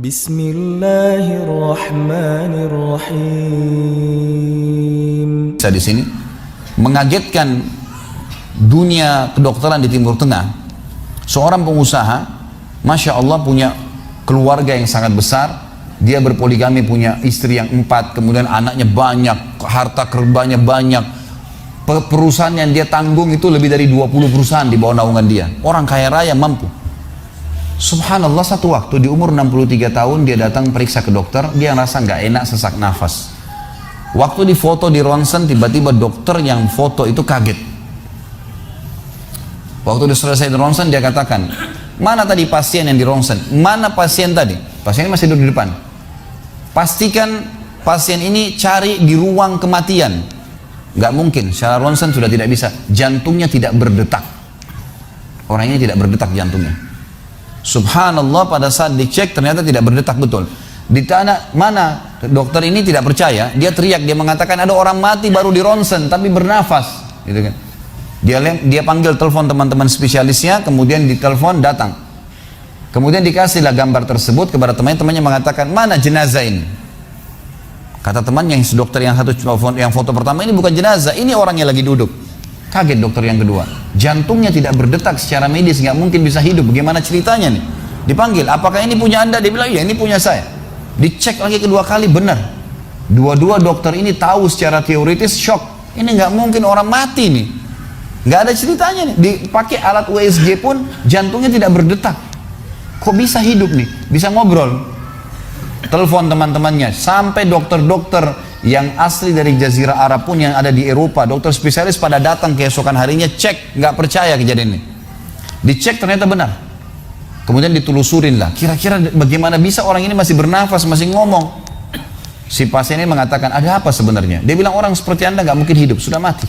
Bismillahirrahmanirrahim. Saya di sini mengagetkan dunia kedokteran di Timur Tengah. Seorang pengusaha, masya Allah, punya keluarga yang sangat besar. Dia berpoligami, punya istri yang 4, kemudian anaknya banyak, harta kerbanya banyak. Perusahaan yang dia tanggung itu lebih dari 20 perusahaan di bawah naungan dia. Orang kaya raya, mampu. Subhanallah, satu waktu di umur 63 tahun dia datang periksa ke dokter. Dia rasa nggak enak, sesak nafas. Waktu di foto di ronsen, tiba-tiba dokter yang foto itu kaget. Waktu dia selesai di ronsen, dia katakan, mana tadi pasien yang di ronsen? Mana pasien tadi? Pasien masih duduk di depan. Pastikan pasien ini cari di ruang kematian. Nggak mungkin, secara ronsen sudah tidak bisa. Jantungnya tidak berdetak. Orang ini tidak berdetak jantungnya. Subhanallah, pada saat dicek ternyata tidak berdetak betul. Ditanya mana, dokter ini tidak percaya. Dia teriak, dia mengatakan ada orang mati baru di ronsen tapi bernafas, gitu kan. Dia panggil telepon teman-teman spesialisnya, kemudian ditelepon datang. Kemudian dikasihlah gambar tersebut kepada temannya mengatakan, mana jenazah ini? Kata teman yang dokter yang foto pertama, ini bukan jenazah, ini orangnya lagi duduk. Kaget dokter yang kedua, jantungnya tidak berdetak secara medis, nggak mungkin bisa hidup. Bagaimana ceritanya nih? Dipanggil, apakah ini punya Anda? Dia bilang, iya ini punya saya. Dicek lagi kedua kali, benar. Dua-dua dokter ini tahu secara teoritis, shock. Ini nggak mungkin orang mati nih. Nggak ada ceritanya nih. Dipakai alat USG pun jantungnya tidak berdetak. Kok bisa hidup nih? Bisa ngobrol. Telepon teman-temannya, sampai dokter-dokter yang asli dari Jazirah Arab pun yang ada di Eropa, dokter spesialis pada datang keesokan harinya, cek, nggak percaya kejadian ini. Dicek ternyata benar. Kemudian ditelusurin lah, kira-kira bagaimana bisa orang ini masih bernafas, masih ngomong. Si pasien ini mengatakan, ada apa sebenarnya? Dia bilang, orang seperti Anda nggak mungkin hidup, sudah mati.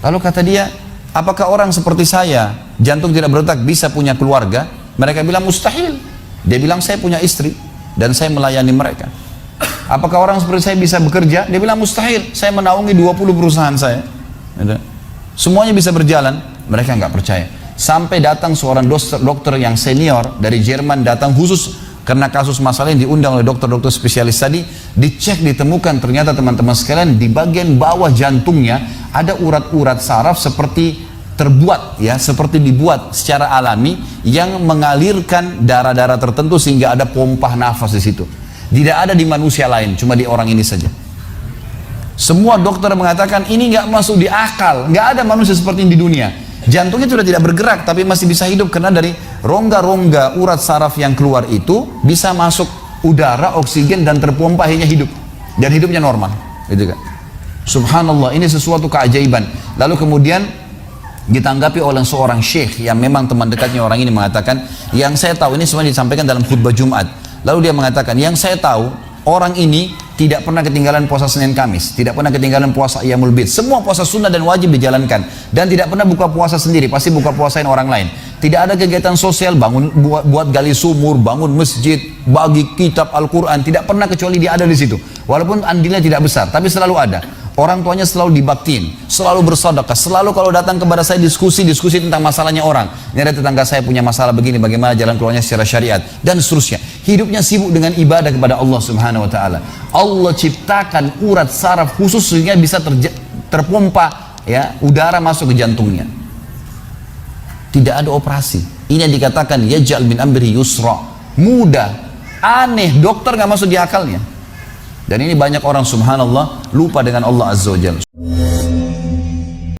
Lalu kata dia, apakah orang seperti saya, jantung tidak berdetak, bisa punya keluarga? Mereka bilang mustahil. Dia bilang, saya punya istri dan saya melayani mereka. Apakah orang seperti saya bisa bekerja? Dia bilang mustahil, saya menaungi 20 perusahaan saya. Semuanya bisa berjalan. Mereka nggak percaya. Sampai datang seorang dokter yang senior dari Jerman, datang khusus karena kasus masalah yang diundang oleh dokter-dokter spesialis tadi. Dicek, ditemukan ternyata teman-teman sekalian, di bagian bawah jantungnya ada urat-urat saraf seperti terbuat, ya, seperti dibuat secara alami yang mengalirkan darah-darah tertentu sehingga ada pompa nafas di situ. Tidak ada di manusia lain, cuma di orang ini saja. Semua dokter mengatakan ini nggak masuk di akal, nggak ada manusia seperti ini di dunia. Jantungnya sudah tidak bergerak, tapi masih bisa hidup karena dari rongga-rongga urat saraf yang keluar itu bisa masuk udara, oksigen dan terpompa, akhirnya hidup dan hidupnya normal, gitu kan? Subhanallah, ini sesuatu keajaiban. Lalu kemudian ditanggapi oleh seorang syekh yang memang teman dekatnya orang ini, mengatakan, yang saya tahu, ini semua disampaikan dalam khutbah Jumat. Lalu dia mengatakan, yang saya tahu, orang ini tidak pernah ketinggalan puasa Senin Kamis, tidak pernah ketinggalan puasa Ayyamul Bid. Semua puasa sunnah dan wajib dijalankan, dan tidak pernah buka puasa sendiri, pasti buka puasain orang lain. Tidak ada kegiatan sosial, buat gali sumur, bangun masjid, bagi kitab Al-Quran, tidak pernah kecuali dia ada di situ. Walaupun andilnya tidak besar, tapi selalu ada. Orang tuanya selalu dibaktiin, selalu bersedekah, selalu kalau datang kepada saya diskusi tentang masalahnya orang. Ini ada tetangga saya punya masalah begini, bagaimana jalan keluarnya secara syariat, dan seterusnya. Hidupnya sibuk dengan ibadah kepada Allah Subhanahu Wa Taala. Allah ciptakan urat saraf khusus sehingga bisa terpompa, ya, udara masuk ke jantungnya. Tidak ada operasi. Ini yang dikatakan yaj'al min amri yusra, mudah, aneh, dokter nggak masuk di akalnya. Dan ini banyak orang subhanallah lupa dengan Allah Azza wa Jalla.